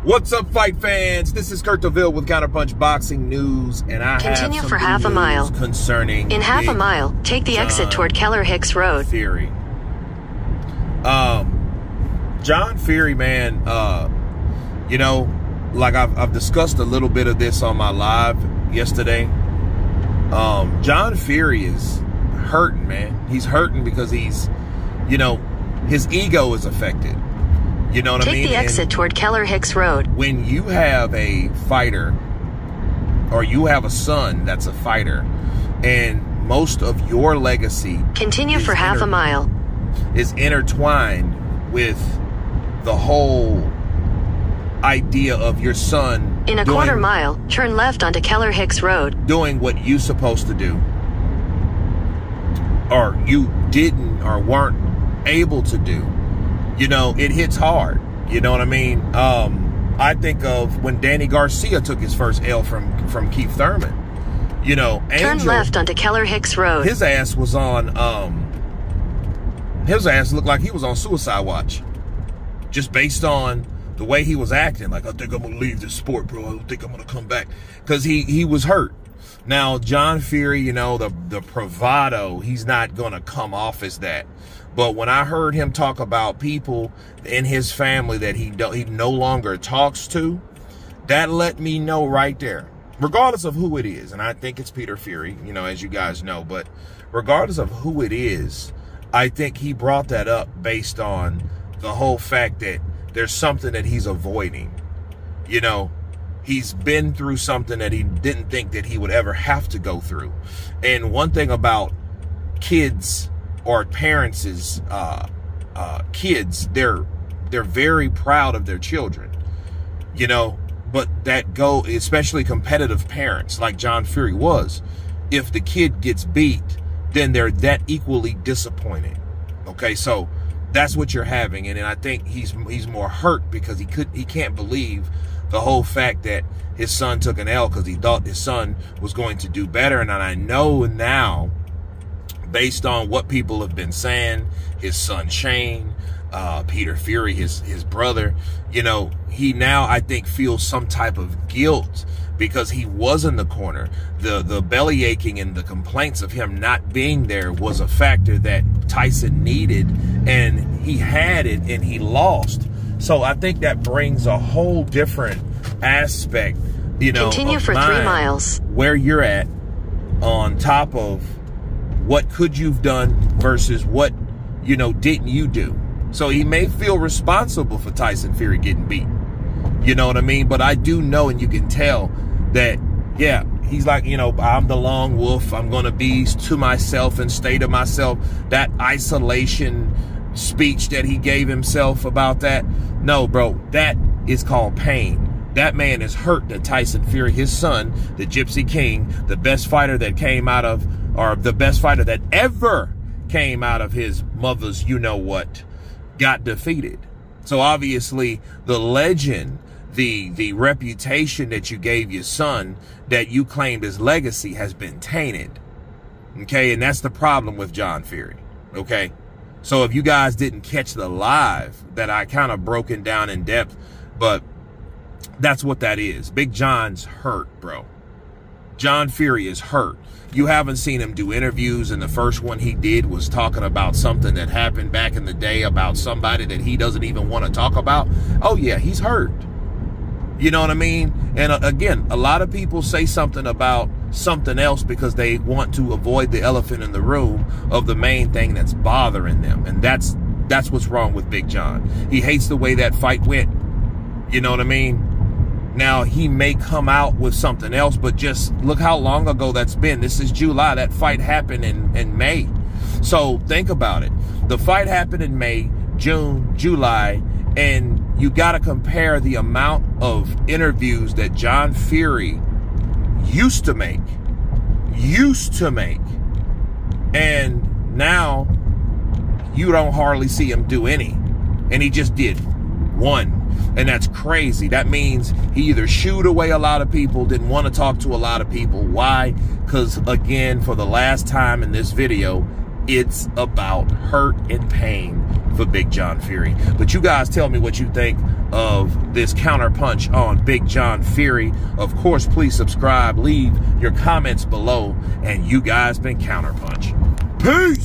What's up, fight fans? This is Kurt DeVille with Counterpunch Boxing News, and I Continue have for some half a mile. Concerning in half a mile, take the exit toward Keller Hicks Road. Fury. John Fury, man. You know, like I've discussed a little bit of this on my live yesterday. John Fury is hurting, man. He's hurting because he's, you know, his ego is affected. You know what I mean? Take the exit toward Keller Hicks Road. When you have a fighter, or you have a son that's a fighter, and most of your legacy continue for half a mile is intertwined with the whole idea of your son in a quarter mile, turn left onto Keller Hicks Road, doing what you're supposed to do, or you didn't or weren't able to do. You know, it hits hard. You know what I mean? I think of when Danny Garcia took his first L from Keith Thurman. You know, turn left onto Keller Hicks Road. His ass was on, his ass looked like he was on suicide watch. Just based on the way he was acting. Like, I think I'm going to leave this sport, bro. I don't think I'm going to come back. Because he was hurt. Now, John Fury, you know, the bravado, he's not going to come off as that. But when I heard him talk about people in his family that he no longer talks to, that let me know right there, regardless of who it is, and I think it's Peter Fury, you know, as you guys know, but regardless of who it is, I think he brought that up based on the whole fact that there's something that he's avoiding. You know, he's been through something that he didn't think that he would ever have to go through. And one thing about kids or parents is kids, they're very proud of their children, you know, but especially competitive parents like John Fury was, if the kid gets beat, then they're that equally disappointed. Okay, so that's what you're having. And I think he's more hurt because he can't believe the whole fact that his son took an L because he thought his son was going to do better. And I know now, based on what people have been saying, his son Shane, Peter Fury, his brother, you know, he now, I think, feels some type of guilt because he was in the corner. The belly aching and the complaints of him not being there was a factor that Tyson needed, and he had it and he lost. So I think that brings a whole different aspect, you know, continue for 3 miles where you're at, on top of what could you've done versus what, you know, didn't you do. So he may feel responsible for Tyson Fury getting beat. You know what I mean? But I do know, and you can tell that, yeah, he's like, you know, I'm the lone wolf. I'm going to be to myself and stay to myself. That isolation speech that he gave himself about that. No, bro, that is called pain. That man is hurt that Tyson Fury, his son, the Gypsy King, the best fighter that came out of, or the best fighter that ever came out of his mother's you-know-what, got defeated. So obviously the legend, the reputation that you gave your son, that you claimed as legacy, has been tainted. Okay, and that's the problem with John Fury. Okay, so if you guys didn't catch the live that I kind of broken down in depth, but that's what that is. Big John's hurt, bro. John Fury is hurt. You haven't seen him do interviews, and the first one he did was talking about something that happened back in the day about somebody that he doesn't even want to talk about. Oh yeah, he's hurt. You know what I mean? And again, a lot of people say something about something else because they want to avoid the elephant in the room of the main thing that's bothering them. And that's what's wrong with Big John. He hates the way that fight went. You know what I mean? Now, he may come out with something else, but just look how long ago that's been. This is July. That fight happened in May. So think about it. The fight happened in May, June, July, and you got to compare the amount of interviews that John Fury used to make, and now you don't hardly see him do any. And he just did one. And that's crazy. That means he either shooed away a lot of people, didn't want to talk to a lot of people. Why? Because, again, for the last time in this video, it's about hurt and pain for Big John Fury. But you guys tell me what you think. of this Counterpunch on Big John Fury. Of course, please subscribe, leave your comments below, and you guys been Counterpunch. Peace!